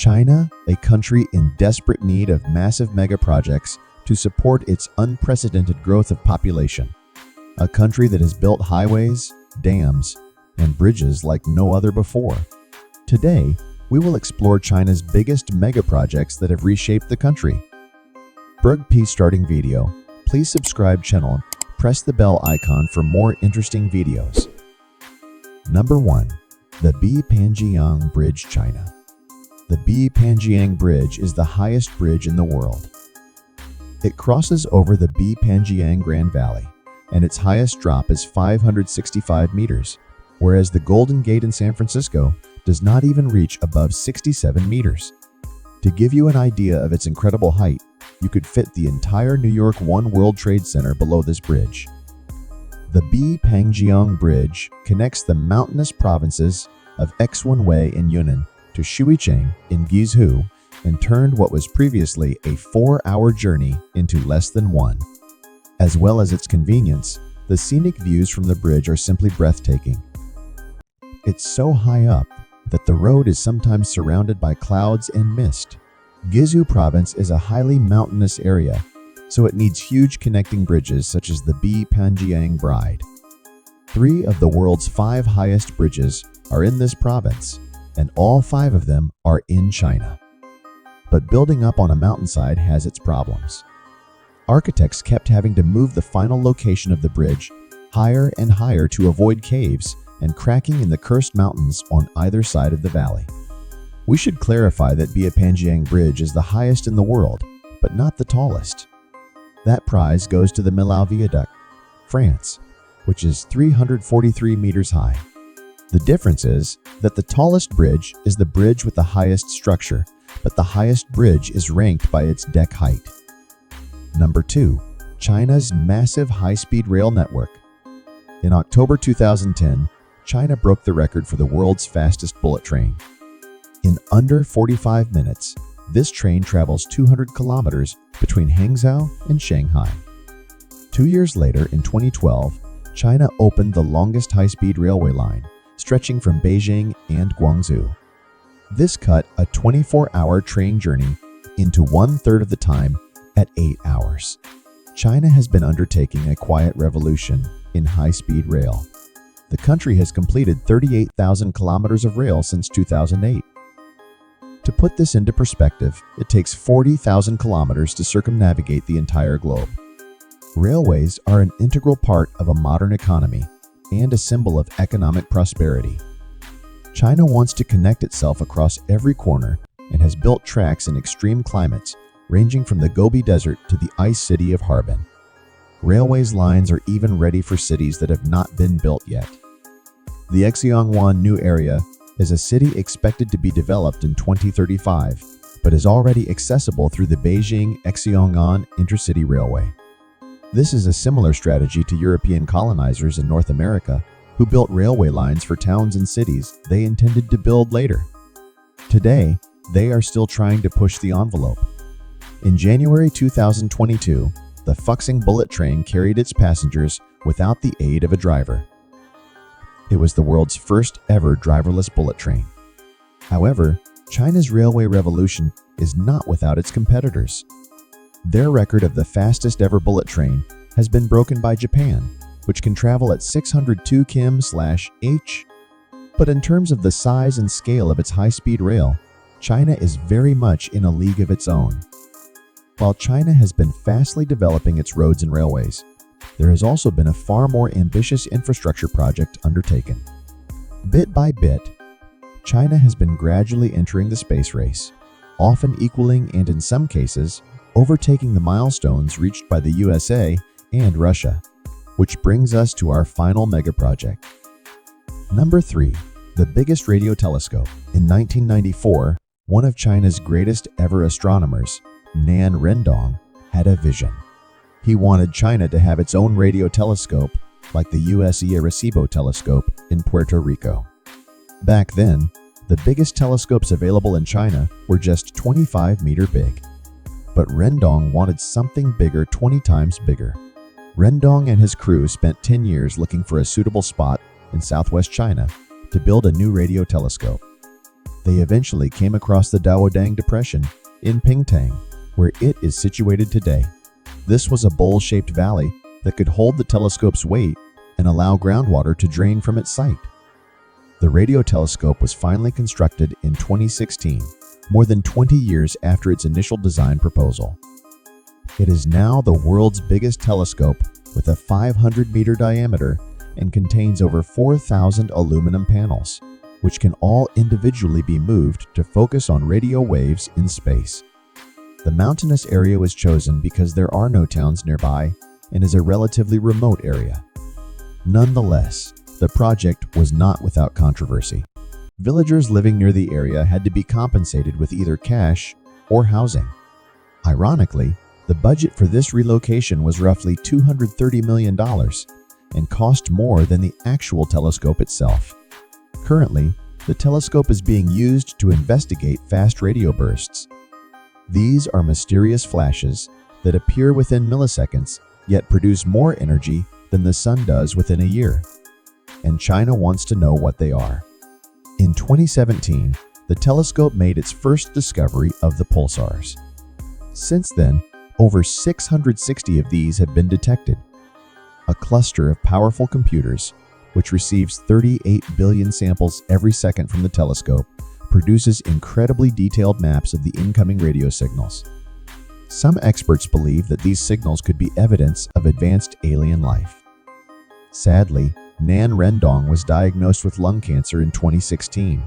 China, a country in desperate need of massive megaprojects to support its unprecedented growth of population. A country that has built highways, dams, and bridges like no other before. Today, we will explore China's biggest megaprojects that have reshaped the country. Starting video. Please subscribe channel, press the bell icon for more interesting videos. Number 1. The Panjiang Bridge, China. The Panjiang Bridge is the highest bridge in the world. It crosses over the Panjiang Grand Valley, and its highest drop is 565 meters, whereas the Golden Gate in San Francisco does not even reach above 67 meters. To give you an idea of its incredible height, you could fit the entire New York One World Trade Center below this bridge. The Panjiang Bridge connects the mountainous provinces of Xinhui in Yunnan to Shuicheng in Guizhou and turned what was previously a 4-hour journey into less than one. As well as its convenience, the scenic views from the bridge are simply breathtaking. It's so high up that the road is sometimes surrounded by clouds and mist. Guizhou province is a highly mountainous area, so it needs huge connecting bridges such as the Panjiang Bridge. 3 of the world's 5 highest bridges are in this province, and all 5 of them are in China. But building up on a mountainside has its problems. Architects kept having to move the final location of the bridge higher and higher to avoid caves and cracking in the cursed mountains on either side of the valley. We should clarify that Panjiang Bridge is the highest in the world, but not the tallest. That prize goes to the Millau Viaduct, France, which is 343 meters high. The difference is that the tallest bridge is the bridge with the highest structure, but the highest bridge is ranked by its deck height. Number 2. China's massive high-speed rail network. In October 2010, China broke the record for the world's fastest bullet train. In under 45 minutes, this train travels 200 kilometers between Hangzhou and Shanghai. 2 years later, in 2012, China opened the longest high-speed railway line, stretching from Beijing and Guangzhou. This cut a 24-hour train journey into 1/3 of the time at 8 hours. China has been undertaking a quiet revolution in high-speed rail. The country has completed 38,000 kilometers of rail since 2008. To put this into perspective, it takes 40,000 kilometers to circumnavigate the entire globe. Railways are an integral part of a modern economy and a symbol of economic prosperity. China wants to connect itself across every corner and has built tracks in extreme climates, ranging from the Gobi Desert to the ice city of Harbin. Railways lines are even ready for cities that have not been built yet. The Xiongwan New Area is a city expected to be developed in 2035, but is already accessible through the Beijing-Xiong'an Intercity Railway. This is a similar strategy to European colonizers in North America who built railway lines for towns and cities they intended to build later. Today, they are still trying to push the envelope. In January 2022, the Fuxing bullet train carried its passengers without the aid of a driver. It was the world's first ever driverless bullet train. However, China's railway revolution is not without its competitors. Their record of the fastest ever bullet train has been broken by Japan, which can travel at 602 km/h. But in terms of the size and scale of its high-speed rail, China is very much in a league of its own. While China has been fastly developing its roads and railways, there has also been a far more ambitious infrastructure project undertaken. Bit by bit, China has been gradually entering the space race, often equaling and in some cases, overtaking the milestones reached by the USA and Russia, which brings us to our final megaproject. Number 3. The biggest radio telescope. In 1994, one of China's greatest ever astronomers, Nan Rendong, had a vision. He wanted China to have its own radio telescope like the US Arecibo telescope in Puerto Rico. Back then, the biggest telescopes available in China were just 25 meter big. But Rendong wanted something bigger, 20 times bigger. Rendong and his crew spent 10 years looking for a suitable spot in southwest China to build a new radio telescope. They eventually came across the Daodang Depression in Pingtang, where it is situated today. This was a bowl-shaped valley that could hold the telescope's weight and allow groundwater to drain from its site. The radio telescope was finally constructed in 2016, more than 20 years after its initial design proposal. It is now the world's biggest telescope with a 500-meter diameter and contains over 4,000 aluminum panels, which can all individually be moved to focus on radio waves in space. The mountainous area was chosen because there are no towns nearby and is a relatively remote area. Nonetheless, the project was not without controversy. Villagers living near the area had to be compensated with either cash or housing. Ironically, the budget for this relocation was roughly $230 million and cost more than the actual telescope itself. Currently, the telescope is being used to investigate fast radio bursts. These are mysterious flashes that appear within milliseconds, yet produce more energy than the sun does within a year. And China wants to know what they are. In 2017, the telescope made its first discovery of the pulsars. Since then, over 660 of these have been detected. A cluster of powerful computers, which receives 38 billion samples every second from the telescope, produces incredibly detailed maps of the incoming radio signals. Some experts believe that these signals could be evidence of advanced alien life. Sadly, Nan Rendong was diagnosed with lung cancer in 2016.